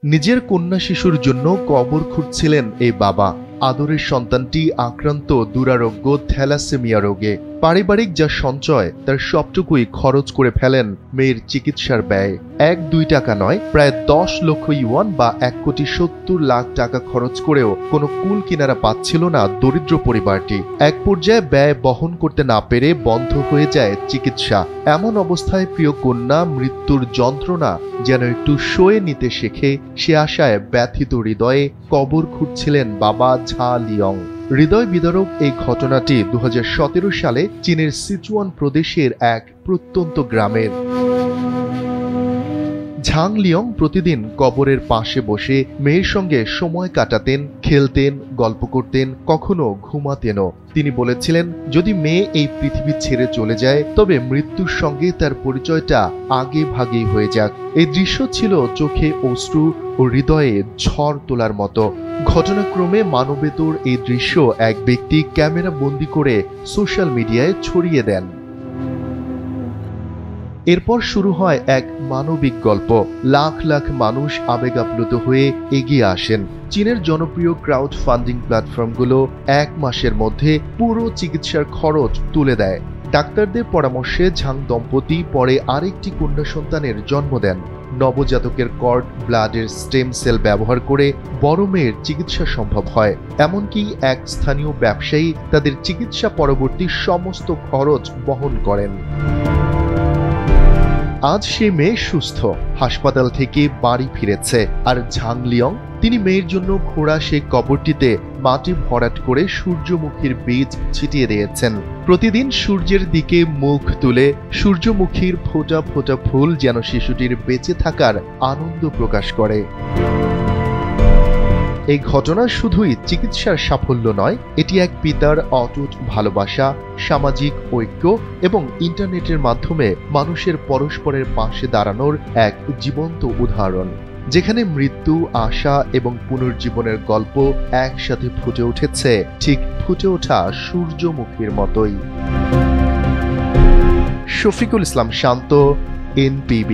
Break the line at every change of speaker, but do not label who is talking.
নিজের কন্যা শিশুর জন্য কবর খুঁড়ছিলেন এই বাবা। আদরের সন্তানটি আক্রান্ত দুরারোগ্য থ্যালাসেমিয়া রোগে। পারিবারিক যা সঞ্চয় তার সবটুকুই খরচ করে ফেলেন মেয়ের চিকিৎসার ব্যয়। 1-2 টাকা নয়, প্রায় 10 লক্ষ ইউয়ান বা 1,70,00,000 টাকা খরচ করেও কোনো কুল কিনারা পাচ্ছিল না দরিদ্র পরিবারটি। এক পর্যায়ে ব্যয় বহন করতে না পেরে বন্ধ হয়ে যায় চিকিৎসা। এমন অবস্থায় প্রিয় কন্যা মৃত্যুর যন্ত্রণা যেন একটু সয়ে নিতে শেখে, সে আশায় ব্যথিত হৃদয়ে কবর খুঁড়ছিলেন বাবা ঝা লিয়ং। হৃদয় বিদারক এই ঘটনাটি 2017 সালে চীনের সিচুয়ান প্রদেশের এক প্রত্যন্ত গ্রামের। ঝাং লিয়ং প্রতিদিন কবরের পাশে বসে মেয়ের সঙ্গে সময় কাটাতেন, খেলতেন, গল্প করতেন, কখনো ঘুমাতেনও। তিনি বলেছিলেন, যদি মেয়ে এই পৃথিবী ছেড়ে চলে যায় তবে মৃত্যুর সঙ্গে তার পরিচয়টা আগে ভাগেই হয়ে যাক। এই দৃশ্য ছিল চোখে অশ্রু ও হৃদয়ে ঝড় তোলার মতো। ঘটনাক্রমে মানবেতর এই দৃশ্য এক ব্যক্তি ক্যামেরা বন্দি করে সোশ্যাল মিডিয়ায় ছড়িয়ে দেন। এরপর শুরু হয় এক মানবিক গল্প। লাখ লাখ মানুষ আবেগাপ্লুত হয়ে এগিয়ে আসেন। চীনের জনপ্রিয় ক্রাউড ফান্ডিং প্ল্যাটফর্মগুলো 1 মাসের মধ্যে পুরো চিকিৎসার খরচ তুলে দেয়। ডাক্তারদের পরামর্শে ঝাং দম্পতি পরে আরেকটি কন্যা সন্তানের জন্ম দেন। নবজাতকের কর্ড ব্লাডের স্টেম সেল ব্যবহার করে বড় মেয়ের চিকিৎসা সম্ভব হয়। এমনকি এক স্থানীয় ব্যবসায়ী তাদের চিকিৎসা পরবর্তী সমস্ত খরচ বহন করেন। আজ সে মেয়ে সুস্থ, হাসপাতাল থেকে বাড়ি ফিরেছে। আর ঝাং লিয়ং, তিনি মেয়ের জন্য খোঁড়া সেই কবরটিতে মাটি ভরাট করে সূর্যমুখীর বীজ ছিটিয়ে দিয়েছেন। প্রতিদিন সূর্যের দিকে মুখ তুলে সূর্যমুখীর ফোঁটা ফোঁটা ফুল যেন শিশুটির বেঁচে থাকার আনন্দ প্রকাশ করে। এই ঘটনা শুধুই চিকিৎসার সাফল্য নয়, এটি এক পিতার অটুট ভালোবাসা, সামাজিক ঐক্য এবং ইন্টারনেটের মাধ্যমে মানুষের পরস্পরের পাশে দাঁড়ানোর এক জীবন্ত উদাহরণ, যেখানে মৃত্যু, আশা এবং পুনর্জীবনের গল্প একসাথে ফুটে উঠেছে, ঠিক ফুটে ওঠা সূর্যমুখীর মতোই। শফিকুল ইসলাম শান্ত, NPB।